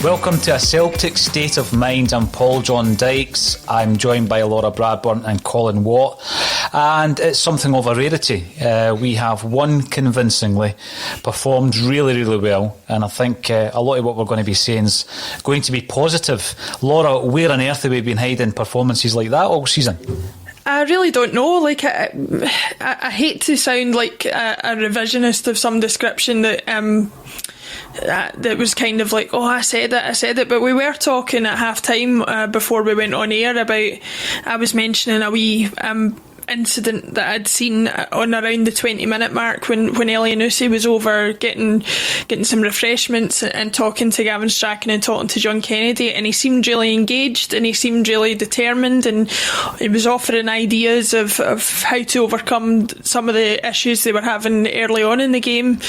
Welcome to A Celtic State of Mind. I'm John Dykes. I'm joined by Laura Bradburn and Colin Watt. And it's something of a rarity. We have won convincingly, performed really, really well. And I think a lot of what we're going to be saying is going to be positive. Laura, where on earth have we been hiding performances like that all season? I really don't know. Like, I hate to sound like a revisionist of some description that was kind of like, I said it, but we were talking at half time before we went on air about, I was mentioning a wee incident that I'd seen on around the 20-minute mark when Elyounoussi was over getting some refreshments and talking to Gavin Strachan and talking to John Kennedy, and he seemed really engaged and he seemed really determined, and he was offering ideas of how to overcome some of the issues they were having early on in the game,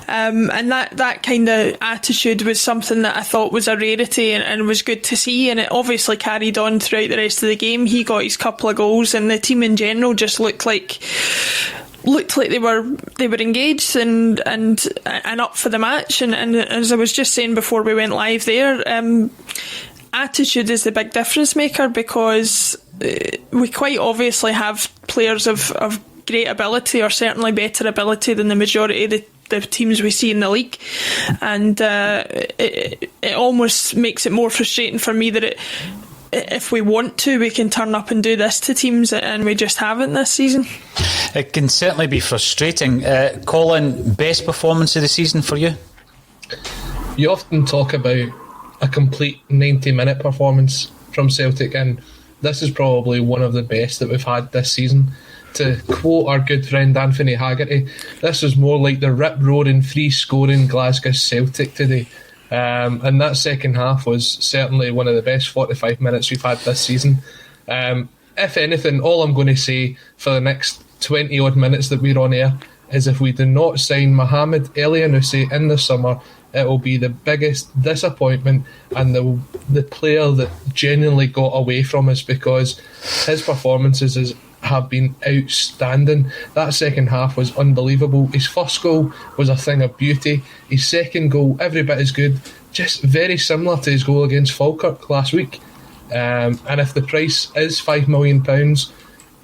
and that kind of attitude was something that I thought was a rarity and was good to see, and it obviously carried on throughout the rest of the game. He got his couple of goals and the team in general just looked like they were engaged and up for the match, and as I was just saying before we went live there, attitude is the big difference maker, because we quite obviously have players of great ability, or certainly better ability than the majority of the teams we see in the league, and it almost makes it more frustrating for me that if we want to, we can turn up and do this to teams, and we just haven't this season. It can certainly be frustrating. Colin, best performance of the season for you? You often talk about a complete 90-minute performance from Celtic, and this is probably one of the best that we've had this season. To quote our good friend Anthony Haggerty, this was more like the rip-roaring, free-scoring Glasgow Celtic today. And that second half was certainly one of the best 45 minutes we've had this season. If anything, all I'm going to say for the next 20 odd minutes that we're on air is, if we do not sign Mohamed Elyounoussi in the summer, it will be the biggest disappointment and the player that genuinely got away from us, because his performances have been outstanding. That second half was unbelievable. His first goal was a thing of beauty. His second goal, every bit as good, just very similar to his goal against Falkirk last week. And if the price is £5 million,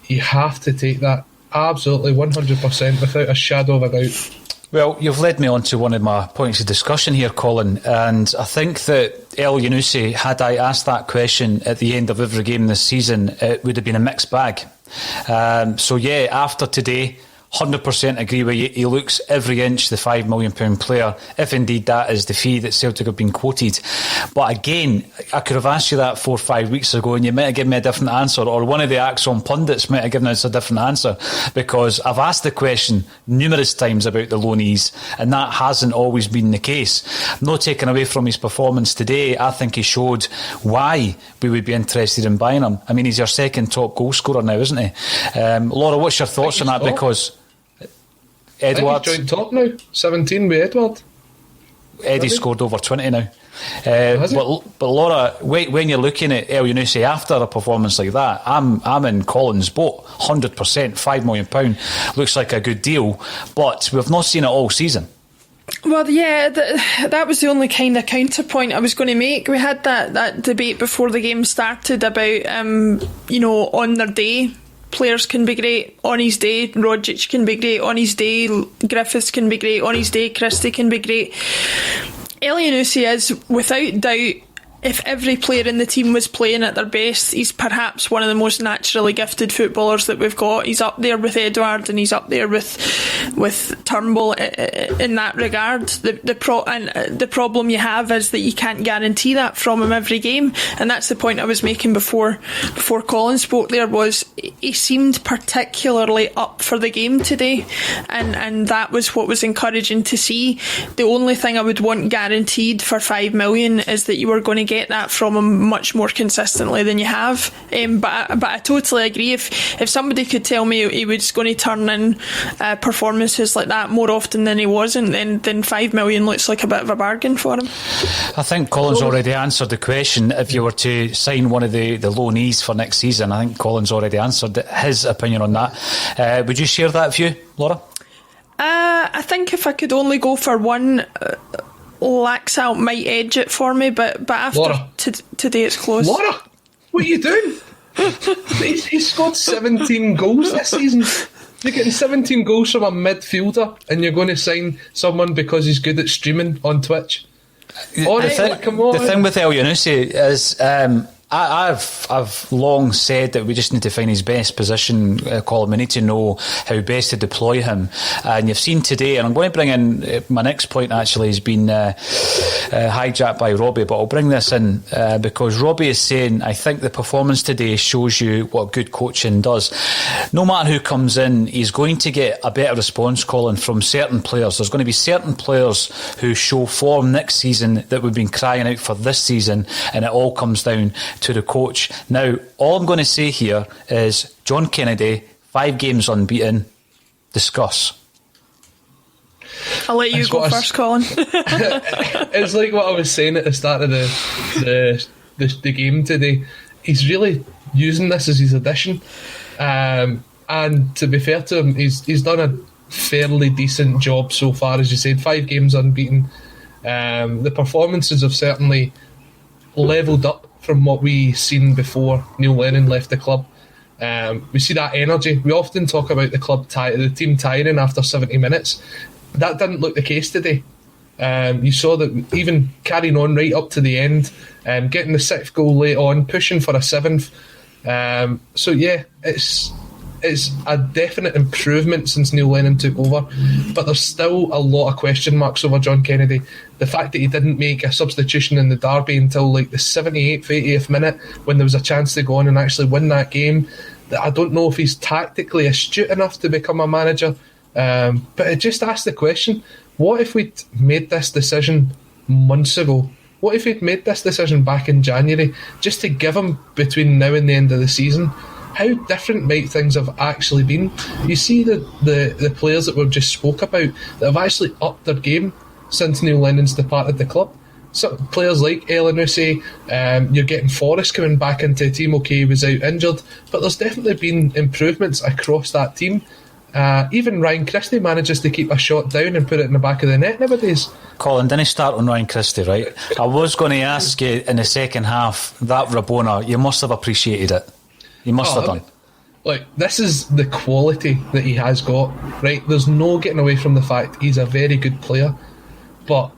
you have to take that absolutely 100% without a shadow of a doubt. Well, you've led me on to one of my points of discussion here, Colin, and I think that Elyounoussi, had I asked that question at the end of every game this season, it would have been a mixed bag. So yeah, after today, 100% agree with you. He looks every inch the £5 million player, if indeed that is the fee that Celtic have been quoted. But again, I could have asked you that 4 or 5 weeks ago and you might have given me a different answer, or one of the Axon pundits might have given us a different answer, because I've asked the question numerous times about the loanees, and that hasn't always been the case. No taking away from his performance today, I think he showed why we would be interested in buying him. I mean, he's your second top goal scorer now, isn't he? Laura, what's your thoughts on that? Top. Because Edward, I think he's joint top now, 17 with Edward. Eddie's scored over 20 now. But Laura, when you're looking at Elyounoussi after a performance like that, I'm in Colin's boat, 100%. £5 million looks like a good deal, but we've not seen it all season. Well, yeah, that was the only kind of counterpoint I was going to make. We had that debate before the game started about, on their day, players can be great. On his day, Rogic can be great. On his day, Griffiths can be great. On his day, Christie can be great. Elyounoussi is, without doubt, if every player in the team was playing at their best, he's perhaps one of the most naturally gifted footballers that we've got. He's up there with Edward, and he's up there with Turnbull in that regard. The problem you have is that you can't guarantee that from him every game, and that's the point I was making before Colin spoke there, was he seemed particularly up for the game today, and that was what was encouraging to see. The only thing I would want guaranteed for 5 million is that you were going to get that from him much more consistently than you have. But I totally agree. If somebody could tell me he was going to turn in performances like that more often than he wasn't, then 5 million looks like a bit of a bargain for him. I think Colin's already answered the question. If you were to sign one of the loanees for next season, I think Colin's already answered his opinion on that. Would you share that view, Laura? I think if I could only go for one, Laxalt might edge it for me, but after today it's close. Laura, what are you doing? He's scored 17 goals this season. You're getting 17 goals from a midfielder, and you're going to sign someone because he's good at streaming on Twitch? Come on. The thing with Elyounoussi is, I've long said that we just need to find his best position, Colin. We need to know how best to deploy him. And you've seen today, and I'm going to bring in my next point, actually, has been hijacked by Robbie, but I'll bring this in because Robbie is saying, I think the performance today shows you what good coaching does. No matter who comes in, he's going to get a better response, Colin, from certain players. There's going to be certain players who show form next season that we've been crying out for this season, and it all comes down to the coach. Now, all I'm going to say here is John Kennedy, 5 games unbeaten. Discuss. I'll let you go first, Colin. It's like what I was saying at the start of the game today. He's really using this as his addition, and to be fair to him, he's done a fairly decent job so far. As you said, 5 games unbeaten. The performances have certainly levelled up from what we seen before Neil Lennon left the club. We see that energy. We often talk about the team tiring after 70 minutes. That didn't look the case today. You saw that even carrying on right up to the end, getting the 6th goal late on, pushing for a 7th. So yeah, it's a definite improvement since Neil Lennon took over, but there's still a lot of question marks over John Kennedy. The fact that he didn't make a substitution in the derby until like the 78th, 80th minute, when there was a chance to go on and actually win that game, I don't know if he's tactically astute enough to become a manager. But it just asks the question, what if we'd made this decision months ago? What if we'd made this decision back in January, just to give him between now and the end of the season? How different might things have actually been? You see the players that we've just spoke about that have actually upped their game since Neil Lennon's departed the club. So players like Elyounoussi, you're getting Forrest coming back into a team. Okay, he was out injured, but there's definitely been improvements across that team. Even Ryan Christie manages to keep a shot down and put it in the back of the net nowadays. Colin, didn't start on Ryan Christie, right? I was going to ask you in the second half, that Rabona, you must have appreciated it. You must have done. Like, this is the quality that he has got, right? There's no getting away from the fact he's a very good player, but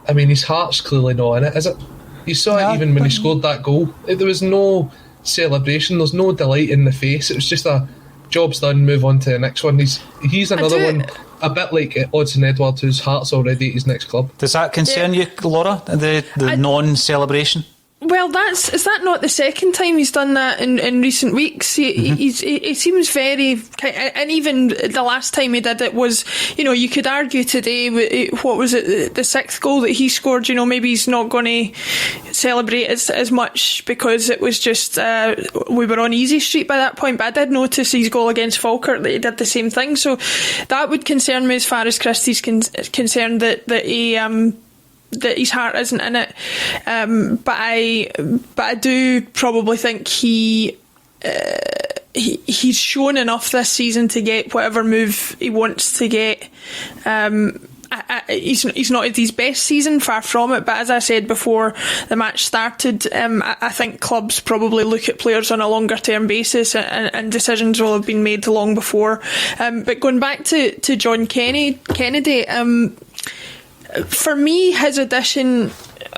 I mean, his heart's clearly not in it, is it? You saw it even when he scored that goal. There was no celebration, there's no delight in the face. It was just a job's done, move on to the next one. He's another one, a bit like Odsonne Edouard, whose heart's already at his next club. Does that concern you, Laura, the non-celebration? Well, is that not the second time he's done that in recent weeks? He seems very, and even the last time he did it was, you could argue today, what was it, the 6th goal that he scored, maybe he's not going to celebrate as much because it was just, we were on easy street by that point, but I did notice his goal against Falkirk that he did the same thing, so that would concern me as far as Christie's concerned, that he... that his heart isn't in it, but I do probably think he's shown enough this season to get whatever move he wants to get. He's not at his best season, far from it, but as I said before the match started, I think clubs probably look at players on a longer term basis, and decisions will have been made long before. But going back to John Kennedy, for me, his addition,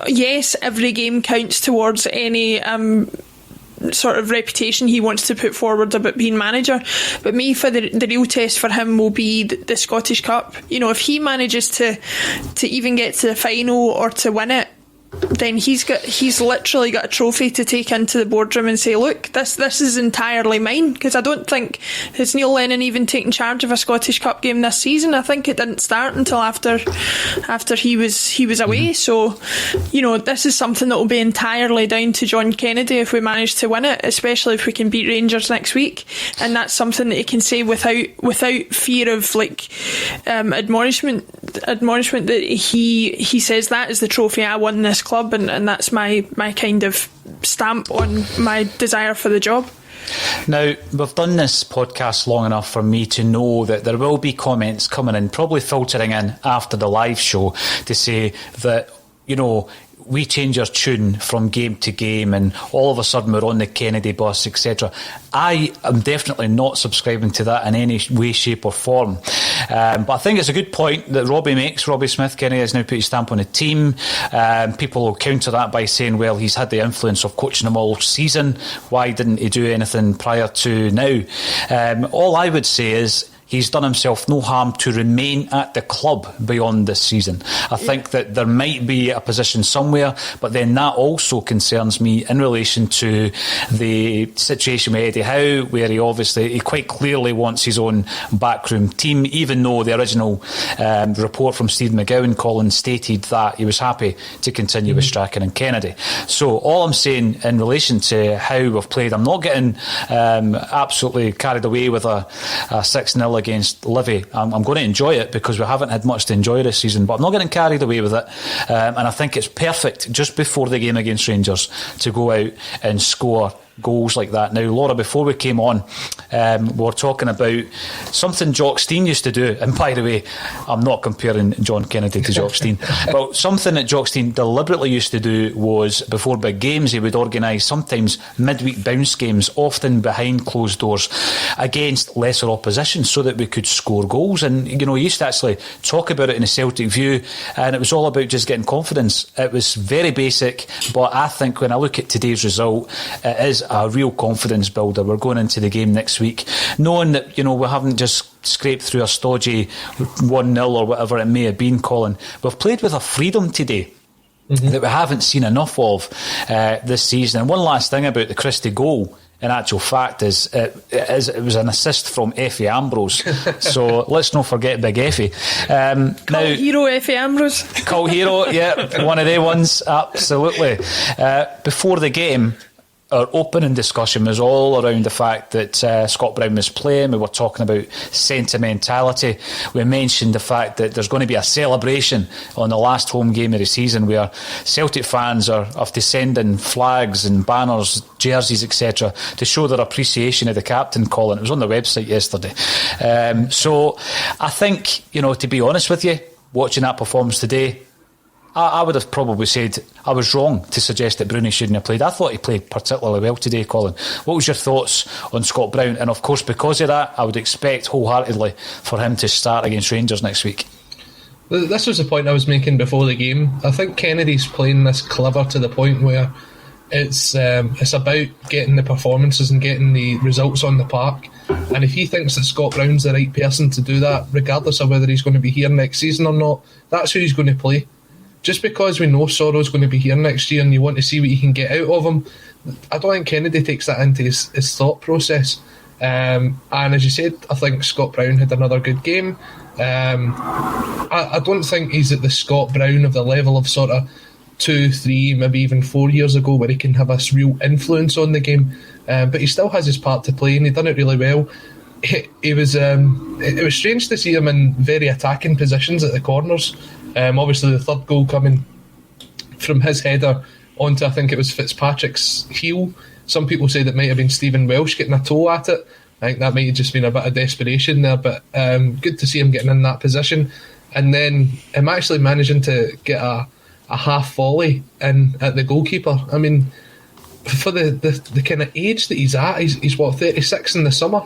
yes, every game counts towards any sort of reputation he wants to put forward about being manager. But for the real test for him will be the Scottish Cup. If he manages to even get to the final or to win it, then he's literally got a trophy to take into the boardroom and say, look, this is entirely mine. Because I don't think, has Neil Lennon even taken charge of a Scottish Cup game this season? I think it didn't start until after he was away. So this is something that will be entirely down to John Kennedy if we manage to win it, especially if we can beat Rangers next week. And that's something that he can say without fear of admonishment that he says, that is the trophy I won this club, and that's my kind of stamp on my desire for the job. Now, we've done this podcast long enough for me to know that there will be comments coming in, probably filtering in after the live show, to say that, we change our tune from game to game and all of a sudden we're on the Kennedy bus, etc. I am definitely not subscribing to that in any way, shape or form. But I think it's a good point that Robbie makes. Robbie Smith Kennedy has now put his stamp on the team. People will counter that by saying, well, he's had the influence of coaching them all season. Why didn't he do anything prior to now? All I would say is, he's done himself no harm to remain at the club beyond this season. I think that there might be a position somewhere, but then that also concerns me in relation to the situation with Eddie Howe, where he quite clearly wants his own backroom team, even though the original report from Steve McGowan, Colin, stated that he was happy to continue with Strachan and Kennedy. So all I'm saying in relation to how we've played, I'm not getting absolutely carried away with a 6-0 against Livy. I'm going to enjoy it because we haven't had much to enjoy this season, but I'm not getting carried away with it. And I think it's perfect just before the game against Rangers to go out and score goals like that. Now, Laura, before we came on, we were talking about something Jock Stein used to do, and by the way, I'm not comparing John Kennedy to Jock Stein, but something that Jock Stein deliberately used to do was, before big games, he would organise sometimes midweek bounce games, often behind closed doors, against lesser opposition, so that we could score goals. And he used to actually talk about it in a Celtic View, and it was all about just getting confidence. It was very basic, but I think when I look at today's result, it is a real confidence builder. We're going into the game next week knowing that we haven't just scraped through a stodgy 1-0 or whatever it may have been, Colin. We've played with a freedom today that we haven't seen enough of this season. And one last thing about the Christie goal, in actual fact, is it was an assist from Effie Ambrose. So let's not forget Big Effie. Cult hero Effie Ambrose. Cult hero, yeah, one of the ones, absolutely. Before the game, our opening discussion was all around the fact that Scott Brown was playing. We were talking about sentimentality. We mentioned the fact that there's going to be a celebration on the last home game of the season where Celtic fans are sending flags and banners, jerseys, etc., to show their appreciation of the captain, Colin. It was on the website yesterday. So I think, to be honest with you, watching that performance today, I would have probably said I was wrong to suggest that Bruni shouldn't have played. I thought he played particularly well today, Colin. What was your thoughts on Scott Brown? And of course, because of that, I would expect wholeheartedly for him to start against Rangers next week. This was the point I was making before the game. I think Kennedy's playing this clever to the point where it's about getting the performances and getting the results on the park. And if he thinks that Scott Brown's the right person to do that, regardless of whether he's going to be here next season or not, that's who he's going to play. Just because we know Sorrow's going to be here next year and you want to see what you can get out of him, I don't think Kennedy takes that into his thought process. And as you said, I think Scott Brown had another good game. I don't think he's at the Scott Brown of the level of sort of 2, 3, maybe even 4 years ago, where he can have a real influence on the game. But he still has his part to play, and he done it really well. It was strange to see him in very attacking positions at the corners. Obviously the third goal coming from his header onto, I think it was Fitzpatrick's heel. Some people said it might have been Stephen Welsh getting a toe at it. I think that might have just been a bit of desperation there, but good to see him getting in that position. And then him actually managing to get a half volley in at the goalkeeper. I mean, for the kind of age that he's at, he's what, 36 in the summer?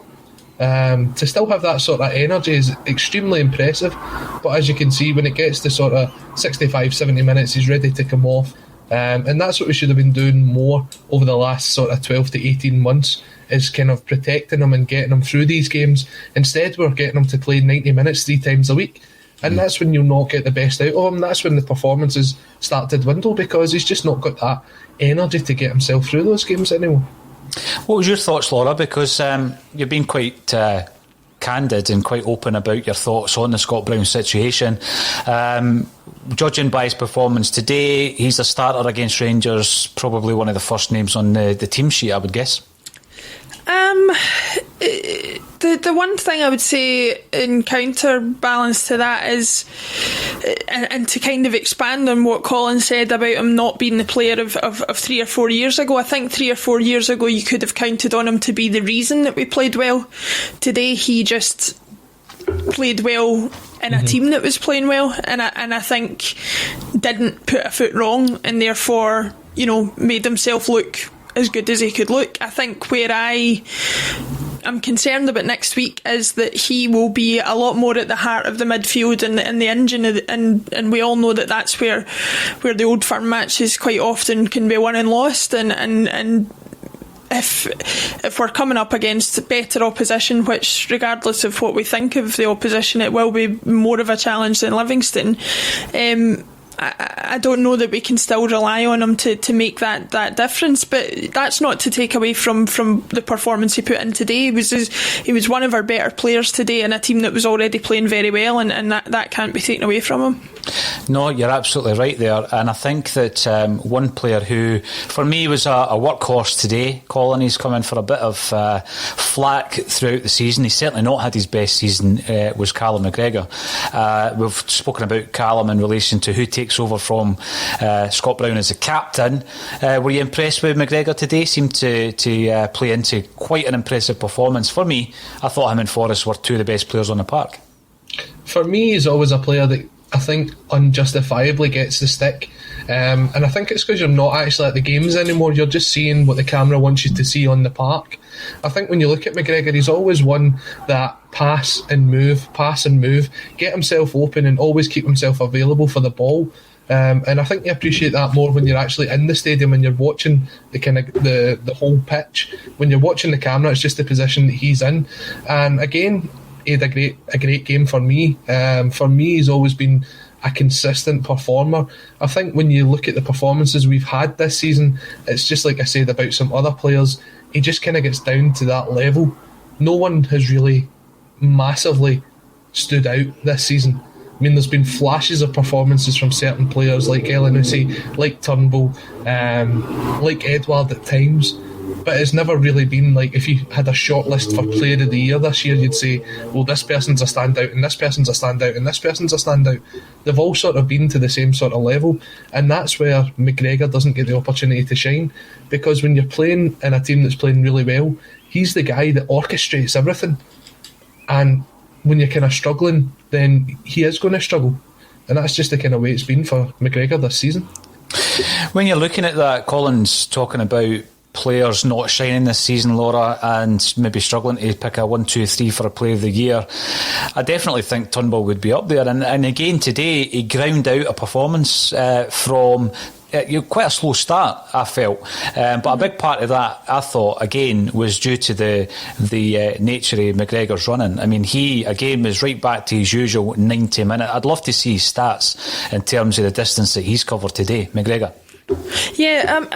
To still have that sort of energy is extremely impressive. But as you can see, when it gets to sort of 65-70 minutes, he's ready to come off And that's what we should have been doing more over the last sort of 12 to 18 months, is kind of protecting them and getting them through these games. Instead, we're getting them to play 90 minutes 3 times a week. And that's when you'll not get the best out of him. That's when the performances start to dwindle, because he's just not got that energy to get himself through those games anymore. What was your thoughts, Laura? Because you've been quite candid and quite open about your thoughts on the Scott Brown situation. Judging by his performance today, he's a starter against Rangers, probably one of the first names on the team sheet, I would guess. The one thing I would say in counterbalance to that is, and to kind of expand on what Colin said about him not being the player of 3 or 4 years ago, I think 3 or 4 years ago you could have counted on him to be the reason that we played well. Today he just played well in a team that was playing well, and I think didn't put a foot wrong, and therefore, you know, made himself look as good as he could look. I think where I'm concerned about next week is that he will be a lot more at the heart of the midfield and the engine of and we all know that that's where the Old Firm matches quite often can be won and lost, and if we're coming up against better opposition, which regardless of what we think of the opposition, it will be more of a challenge than Livingston, I don't know that we can still rely on him to make that difference. But that's not to take away from the performance he put in today. He was one of our better players today in a team that was already playing very well, and that can't be taken away from him. No, you're absolutely right there. And I think that one player who, for me, was a workhorse today, Colin, he's come in for a bit of flack throughout the season. He's certainly not had his best season, was Callum McGregor. We've spoken about Callum in relation to who takes over from Scott Brown as the captain. Were you impressed with McGregor today? Seemed to play into quite an impressive performance. For me, I thought him and Forrest were two of the best players on the park. For me, he's always a player that I think unjustifiably gets the stick, and I think it's because you're not actually at the games anymore. You're just seeing what the camera wants you to see on the park. I think when you look at McGregor, he's always one that pass and move, get himself open and always keep himself available for the ball. And I think you appreciate that more when you're actually in the stadium and you're watching the kind of the whole pitch. When you're watching the camera, it's just the position that he's in. And again, he had a great game for me. For me, he's always been a consistent performer. I think when you look at the performances we've had this season, it's just like I said about some other players, he just kind of gets down to that level. No one has really massively stood out this season. I mean, there's been flashes of performances from certain players like Elyounoussi, like Turnbull, like Edward at times, but it's never really been like, if you had a short list for Player of the Year this year, you'd say, well, this person's a standout, and this person's a standout, and this person's a standout. They've all sort of been to the same sort of level, and that's where McGregor doesn't get the opportunity to shine, because when you're playing in a team that's playing really well, he's the guy that orchestrates everything, and when you're kind of struggling, then he is going to struggle, and that's just the kind of way it's been for McGregor this season. When you're looking at that, Colin's talking about players not shining this season, Laura, and maybe struggling to pick a 1, 2, 3 for a Player of the Year. I definitely think Turnbull would be up there, and again today he ground out a performance from quite a slow start, I felt, but a big part of that, I thought, again, was due to the nature of McGregor's running. I mean, he again was right back to his usual 90 minute. I'd love to see his stats in terms of the distance that he's covered today, McGregor. Yeah,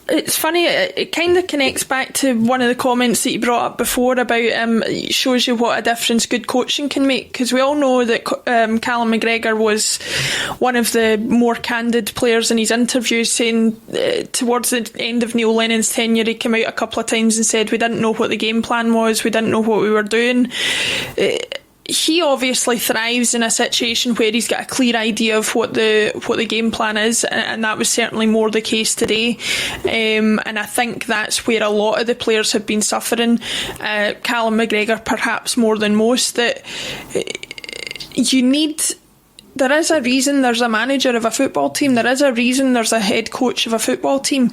it's funny, it kind of connects back to one of the comments that you brought up before about it shows you what a difference good coaching can make, because we all know that Callum McGregor was one of the more candid players in his interviews, saying towards the end of Neil Lennon's tenure he came out a couple of times and said we didn't know what the game plan was, we didn't know what we were doing. He obviously thrives in a situation where he's got a clear idea of what the game plan is, and that was certainly more the case today. And I think that's where a lot of the players have been suffering. Callum McGregor perhaps more than most, that you need there is a reason there's a manager of a football team. There is a reason there's a head coach of a football team,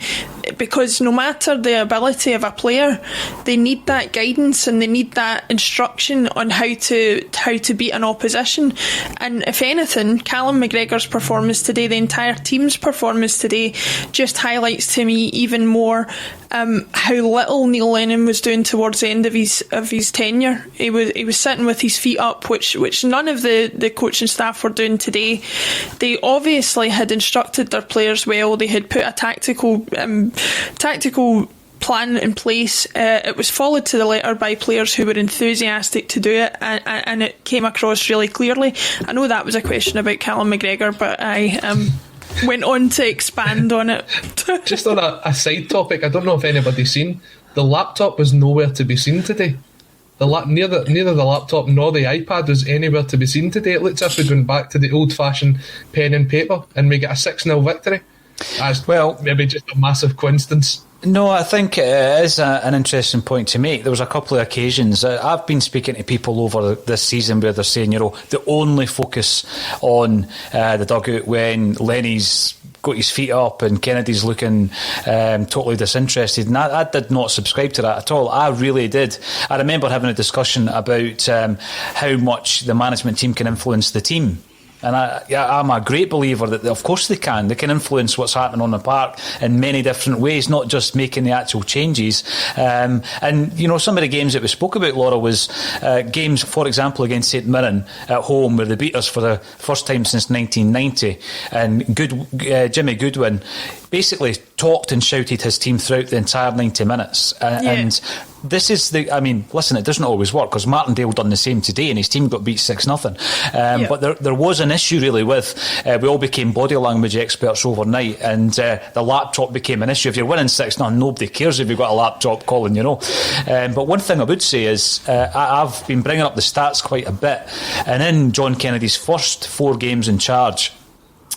because no matter the ability of a player, they need that guidance and they need that instruction on how to beat an opposition. And if anything, Callum McGregor's performance today, the entire team's performance today, just highlights to me even more how little Neil Lennon was doing towards the end of his tenure. He was sitting with his feet up, which none of the coaching staff were doing today. They obviously had instructed their players well. They had put a tactical plan in place. It was followed to the letter by players who were enthusiastic to do it, and it came across really clearly. I know that was a question about Callum McGregor, but I went on to expand on it. Just on a side topic, I don't know if anybody's seen, the laptop was nowhere to be seen today. Neither the laptop nor the iPad was anywhere to be seen today. It looks as if we went back to the old-fashioned pen and paper and we get a 6-0 victory. Well, maybe just a massive coincidence. No, I think it is an interesting point to make. There was a couple of occasions. I've been speaking to people over this season where they're saying, the only focus on the dugout when Lenny's got his feet up and Kennedy's looking totally disinterested, and I did not subscribe to that at all. I really did. I remember having a discussion about how much the management team can influence the team. And I'm a great believer that, of course, they can influence what's happening on the park in many different ways, not just making the actual changes. And some of the games that we spoke about, Laura, was games, for example, against St Mirren at home, where they beat us for the first time since 1990. And Jimmy Goodwin basically talked and shouted his team throughout the entire 90 minutes. And this is listen, it doesn't always work, because Martindale done the same today and his team got beat 6-0. But there was an issue really with, we all became body language experts overnight, and the laptop became an issue. If you're winning 6-0, nobody cares if you've got a laptop, Colin, But one thing I would say is, I've been bringing up the stats quite a bit, and in John Kennedy's first 4 games in charge,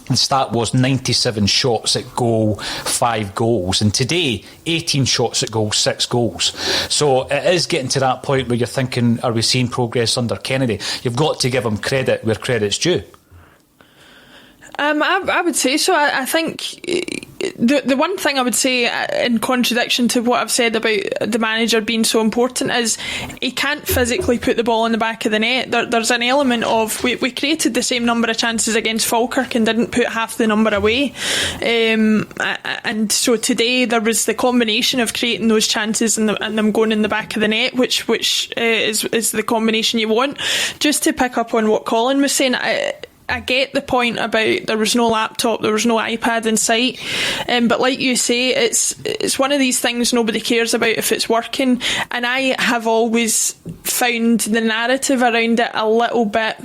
the stat was 97 shots at goal, 5 goals. And today, 18 shots at goal, 6 goals. So it is getting to that point where you're thinking, are we seeing progress under Kennedy? You've got to give him credit where credit's due. I would say so. I think the one thing I would say, in contradiction to what I've said about the manager being so important, is he can't physically put the ball in the back of the net. There's an element of, we created the same number of chances against Falkirk and didn't put half the number away. And so today there was the combination of creating those chances and them going in the back of the net, which is the combination you want. Just to pick up on what Colin was saying, I get the point about there was no laptop, there was no iPad in sight, but like you say, it's one of these things nobody cares about if it's working, and I have always found the narrative around it a little bit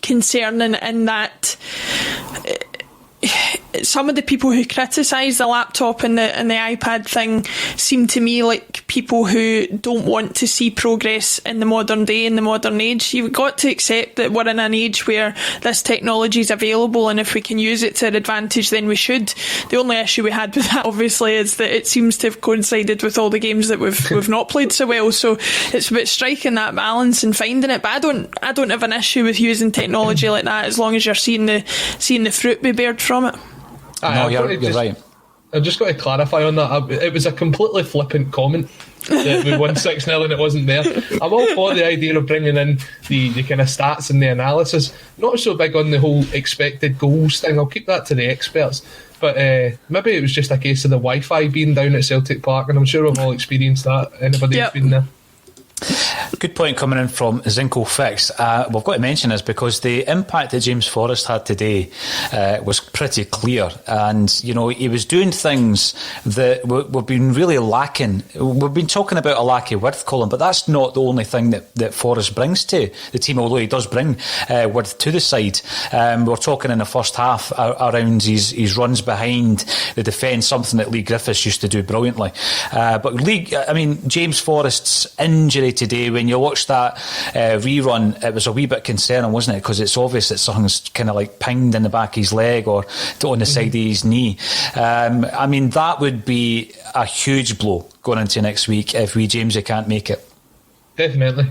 concerning, in that some of the people who criticise the laptop and the iPad thing seem to me like people who don't want to see progress in the modern day, in the modern age. You've got to accept that we're in an age where this technology is available, and if we can use it to our advantage, then we should. The only issue we had with that, obviously, is that it seems to have coincided with all the games that we've not played so well. So it's about striking that balance and finding it. But I don't have an issue with using technology like that, as long as you're seeing the fruit be bared from it. No, you're right. I've just got to clarify on that. It was a completely flippant comment that we won 6-0 and it wasn't there. I'm all for the idea of bringing in the kind of stats and the analysis. Not so big on the whole expected goals thing. I'll keep that to the experts. But maybe it was just a case of the Wi-Fi being down at Celtic Park, and I'm sure we've all experienced that. Anybody who's been there. Good point coming in from Zinco Fix. We've got to mention this because the impact that James Forrest had today was pretty clear, and he was doing things that we've been really lacking. We've been talking about a lack of width, Colin, but that's not the only thing that Forrest brings to the team, although he does bring width to the side. We're talking in the first half around his runs behind the defence, something that Lee Griffiths used to do brilliantly. But James Forrest's injury today, when you watch that rerun, it was a wee bit concerning, wasn't it? Because it's obvious that something's kind of like pinged in the back of his leg or on the side of his knee. That would be a huge blow going into next week if Jamesy can't make it. Definitely.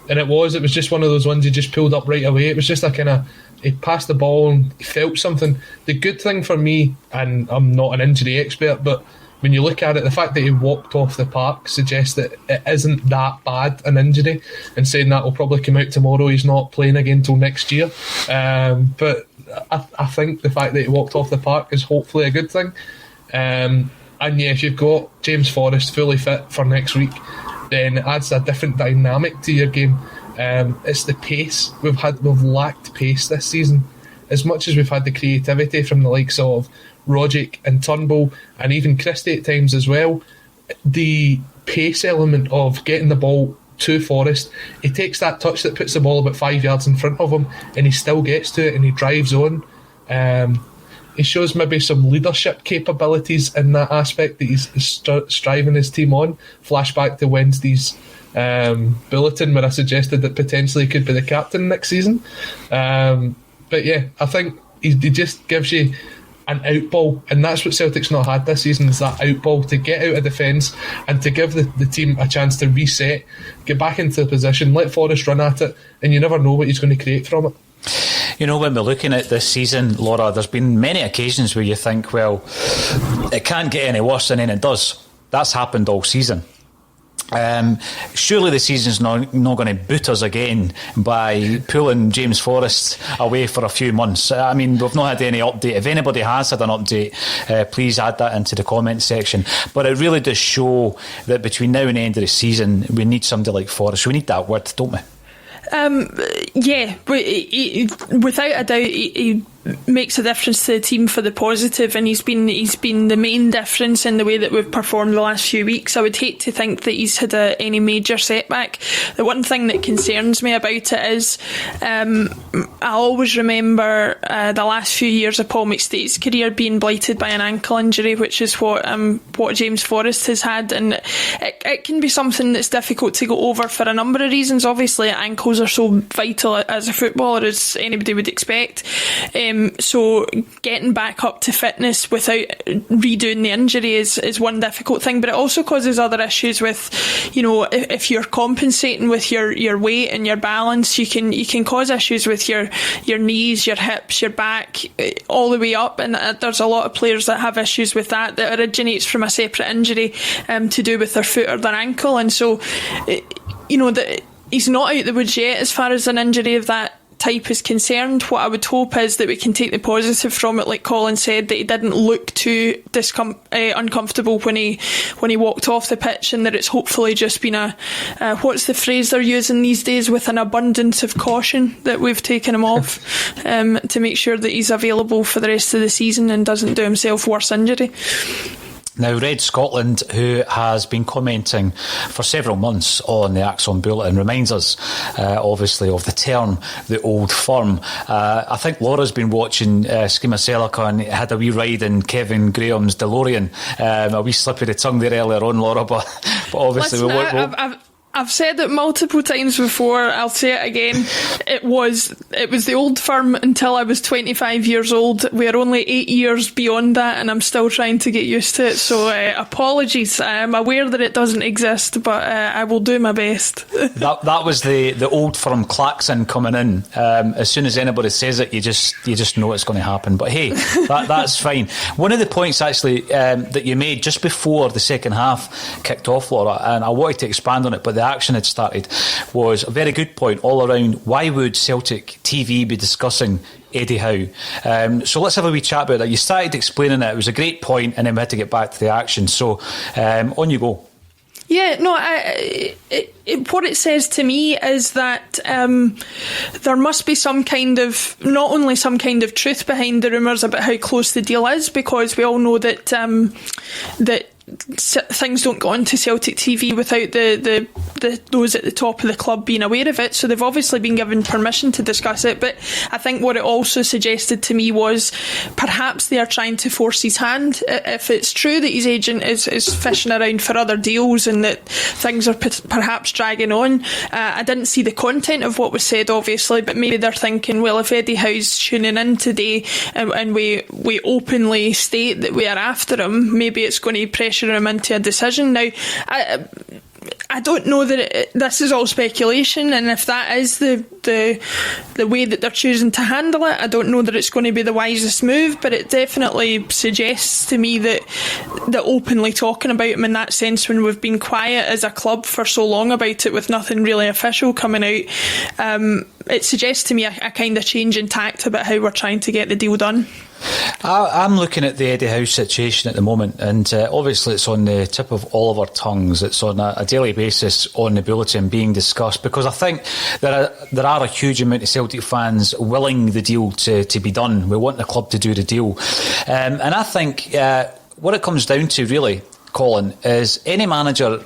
And it was just one of those ones he just pulled up right away. It was just a kind of, he passed the ball and he felt something. The good thing for me, and I'm not an injury expert, but when you look at it, the fact that he walked off the park suggests that it isn't that bad an injury, and saying that will probably come out tomorrow, he's not playing again till next year. But I think the fact that he walked off the park is hopefully a good thing. And yeah, if you've got James Forrest fully fit for next week, then it adds a different dynamic to your game. It's the pace. We've lacked pace this season. As much as we've had the creativity from the likes of Rogic and Turnbull and even Christie at times as well, the pace element of getting the ball to Forrest, he takes that touch that puts the ball about 5 yards in front of him and he still gets to it and he drives on. He shows maybe some leadership capabilities in that aspect that he's striving his team on. Flashback to Wednesday's bulletin where I suggested that potentially he could be the captain next season. But yeah, I think he just gives you an outball, and that's what Celtic's not had this season, is that outball to get out of defence and to give the team a chance to reset, get back into the position, let Forrest run at it, and you never know what he's going to create from it. You know, when we're looking at this season, Laura, there's been many occasions where you think, well, it can't get any worse, and then it does. That's happened all season. Surely the season's not going to boot us again by pulling James Forrest away for a few months. I mean, we've not had any update. If anybody has had an update, please add that into the comment section. But it really does show that between now and the end of the season, we need somebody like Forrest. We need that word, don't we? Yeah, without a doubt, he makes a difference to the team for the positive, and he's been the main difference in the way that we've performed the last few weeks. I would hate to think that he's had any major setback. The one thing that concerns me about it is I always remember the last few years of Paul McState's career being blighted by an ankle injury, which is what James Forrest has had, and it can be something that's difficult to go over for a number of reasons. Obviously, ankles are so vital as a footballer, as anybody would expect. So getting back up to fitness without redoing the injury is one difficult thing, but it also causes other issues with, you know, if you're compensating with your weight and your balance, you can cause issues with your knees, your hips, your back, all the way up, and there's a lot of players that have issues with that originates from a separate injury to do with their foot or their ankle. And so, you know, he's not out the woods yet as far as an injury of that type is concerned. What I would hope is that we can take the positive from it, like Colin said, that he didn't look too uncomfortable when he walked off the pitch, and that it's hopefully just been a what's the phrase they're using these days, with an abundance of caution, that we've taken him off to make sure that he's available for the rest of the season and doesn't do himself worse injury. Now, Red Scotland, who has been commenting for several months on the Axon Bulletin, reminds us, obviously, of the term, the old firm. I think Laura's been watching Schema Celica and had a wee ride in Kevin Graham's DeLorean. A wee slip of the tongue there earlier on, Laura, but obviously... Listen, I've said it multiple times before, I'll say it again. It was the old firm until I was 25 years old. We are only 8 years beyond that, and I'm still trying to get used to it. So apologies. I'm aware that it doesn't exist, but I will do my best. that was the old firm klaxon coming in. As soon as anybody says it, you just know it's going to happen. But hey, that's fine. One of the points actually that you made just before the second half kicked off, Laura, and I wanted to expand on it, but the action had started, was a very good point all around why would Celtic TV be discussing Eddie Howe. So let's have a wee chat about that. You started explaining it. It was a great point, and then we had to get back to the action. So on you go. Yeah, no, what it says to me is that there must be some kind of, not only some kind of truth behind the rumours about how close the deal is, because we all know that things don't go onto Celtic TV without the those at the top of the club being aware of it, so they've obviously been given permission to discuss it. But I think what it also suggested to me was perhaps they are trying to force his hand. If it's true that his agent is fishing around for other deals and that things are perhaps dragging on, I didn't see the content of what was said, obviously, but maybe they're thinking, well, if Eddie Howe's tuning in today and we openly state that we are after him, maybe it's going to pressure him into a decision. Now, I don't know that this is all speculation, and if that is the way that they're choosing to handle it, I don't know that it's going to be the wisest move, but it definitely suggests to me that openly talking about him in that sense, when we've been quiet as a club for so long about it with nothing really official coming out, it suggests to me a kind of change in tact about how we're trying to get the deal done. I'm looking at the Eddie Howe situation at the moment, and obviously it's on the tip of all of our tongues. It's on a daily basis on the bulletin being discussed, because I think there are a huge amount of Celtic fans willing the deal to be done. We want the club to do the deal, and I think what it comes down to really, Colin, is any manager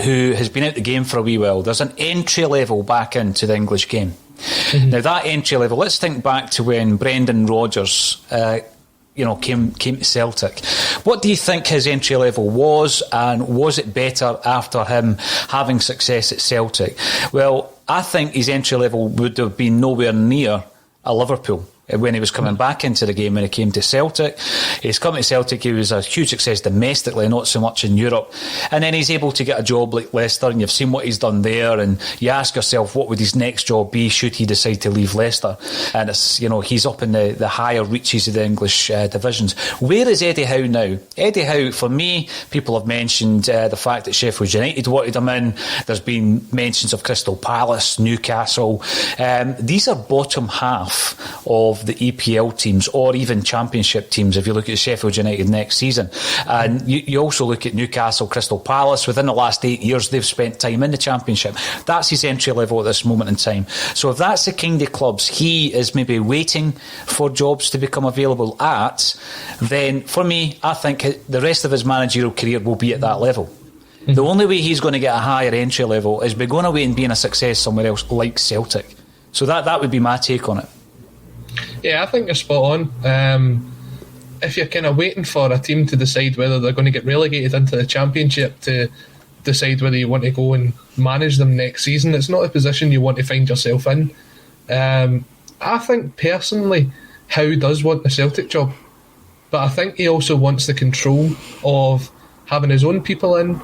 who has been out the game for a wee while, there's an entry level back into the English game. Mm-hmm. Now that entry level, let's think back to when Brendan Rodgers came to Celtic. What do you think his entry level was, and was it better after him having success at Celtic? Well, I think his entry level would have been nowhere near a Liverpool when he was coming back into the game when he came to Celtic. He's come to Celtic, he was a huge success domestically, not so much in Europe, and then he's able to get a job like Leicester, and you've seen what he's done there, and you ask yourself what would his next job be should he decide to leave Leicester. And it's, he's up in the higher reaches of the English divisions. Where is Eddie Howe now? Eddie Howe, for me, people have mentioned the fact that Sheffield United wanted him in. There's been mentions of Crystal Palace, Newcastle. These are bottom half of the EPL teams, or even Championship teams if you look at Sheffield United next season. And you also look at Newcastle, Crystal Palace. Within the last 8 years they've spent time in the Championship. That's his entry level at this moment in time. So if that's the kind of clubs he is maybe waiting for jobs to become available at, then for me, I think the rest of his managerial career will be at that level. Mm-hmm. The only way he's going to get a higher entry level is by going away and being a success somewhere else like Celtic. So that would be my take on it. Yeah, I think you're spot on. If you're kind of waiting for a team to decide whether they're going to get relegated into the Championship to decide whether you want to go and manage them next season, it's not a position you want to find yourself in. I think personally Howe does want the Celtic job, but I think he also wants the control of having his own people in,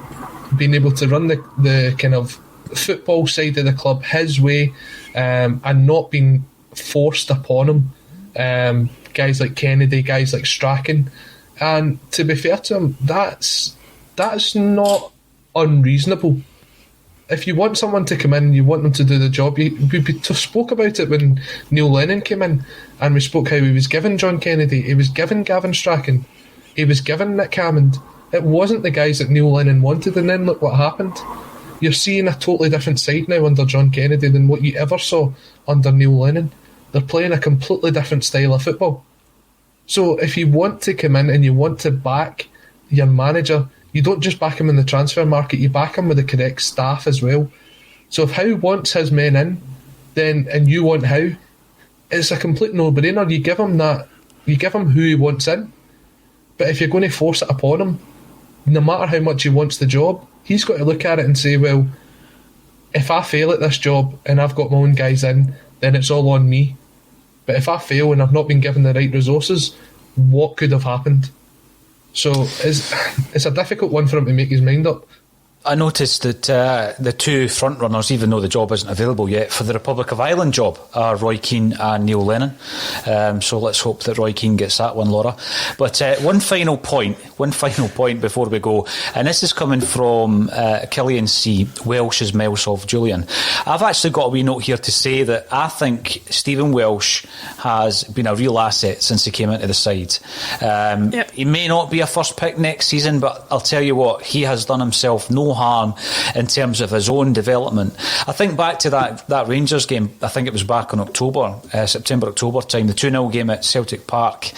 being able to run the kind of football side of the club his way, and not being forced upon him. Guys like Kennedy, guys like Strachan, and to be fair to him, that's not unreasonable. If you want someone to come in, you want them to do the job. We spoke about it when Neil Lennon came in, and we spoke how he was given John Kennedy, he was given Gavin Strachan, he was given Nick Hammond. It wasn't the guys that Neil Lennon wanted, and then look what happened. You're seeing a totally different side now under John Kennedy than what you ever saw under Neil Lennon. They're playing a completely different style of football. So if you want to come in and you want to back your manager, you don't just back him in the transfer market, you back him with the correct staff as well. So if Howe wants his men in, then and you want Howe, it's a complete no-brainer. You give him that, you give him who he wants in. But if you're going to force it upon him, no matter how much he wants the job, he's got to look at it and say, well, if I fail at this job and I've got my own guys in, then it's all on me. But if I fail and I've not been given the right resources, what could have happened? So it's a difficult one for him to make his mind up. I noticed that the two front runners, even though the job isn't available yet, for the Republic of Ireland job are Roy Keane and Neil Lennon. So let's hope that Roy Keane gets that one, Laura. But one final point before we go, and this is coming from Killian C, Welsh's Miles of Julian. I've actually got a wee note here to say that I think Stephen Welsh has been a real asset since he came into the side. Yep. He may not be a first pick next season, but I'll tell you what, he has done himself no harm in terms of his own development. I think back to that Rangers game, I think it was back in September, October time, the 2-0 game at Celtic Park,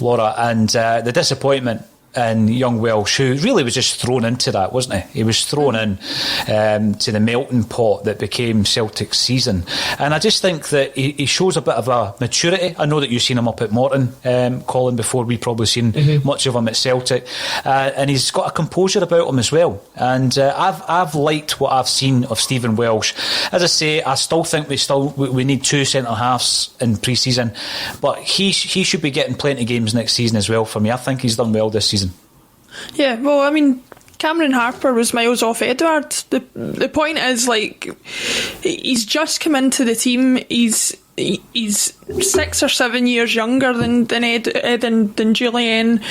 Laura, and the disappointment in young Welsh, who really was just thrown into that, wasn't he? He was thrown in to the melting pot that became Celtic's season. And I just think that he shows a bit of a maturity. I know that you've seen him up at Morton, Colin, before. We've probably seen much of him at Celtic. And he's got a composure about him as well. And I've liked what I've seen of Stephen Welsh. As I say, I still think we need two centre-halves in pre-season. But he should be getting plenty of games next season as well for me. I think he's done well this season. Yeah, well, I mean, Cameron Harper was miles off Edouard. The point is, like, he's just come into the team. He's 6 or 7 years younger than Jullien.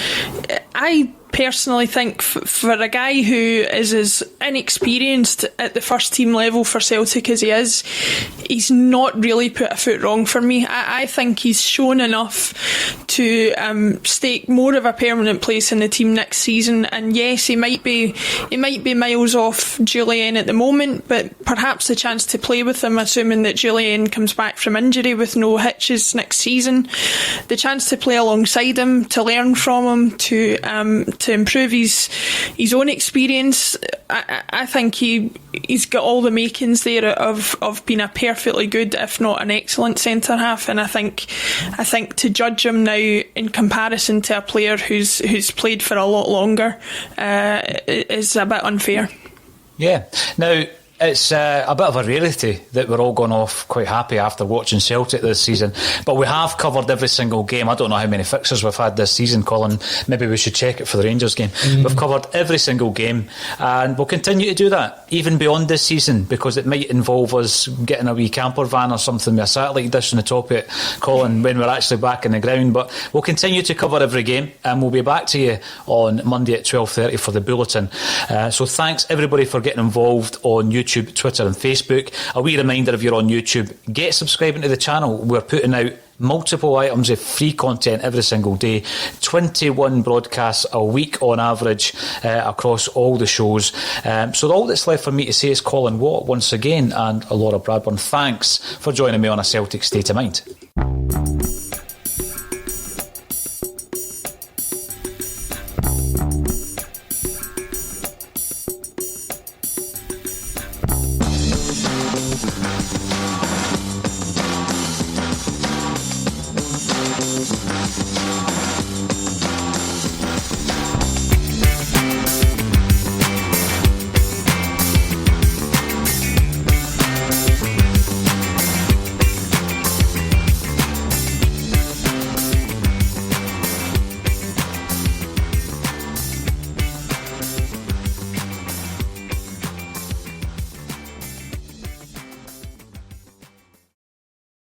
I personally think for a guy who is as inexperienced at the first team level for Celtic as he is, he's not really put a foot wrong for me. I think he's shown enough to stake more of a permanent place in the team next season. And yes, he might be miles off Jullien at the moment, but perhaps the chance to play with him, assuming that Jullien comes back from injury with no hitches next season, the chance to play alongside him, to learn from him, to improve his own experience. I think he's got all the makings there of being a perfectly good, if not an excellent centre half. And I think to judge him now in comparison to a player who's played for a lot longer is a bit unfair. Yeah. Now, it's a bit of a rarity that we're all gone off quite happy after watching Celtic this season, but we have covered every single game. I don't know how many fixtures we've had this season, Colin. Maybe we should check it for the Rangers game. We've covered every single game, and we'll continue to do that even beyond this season, because it might involve us getting a wee camper van or something with a satellite dish on the top of it, Colin, when we're actually back in the ground. But we'll continue to cover every game, and we'll be back to you on Monday at 12:30 for the bulletin. So thanks everybody for getting involved on YouTube, Twitter and Facebook. A wee reminder, if you're on YouTube, get subscribing to the channel. We're putting out multiple items of free content every single day, 21 broadcasts a week on average across all the shows. So all that's left for me to say is Colin Watt once again, and Laura Bradburn, thanks for joining me on A Celtic State of Mind.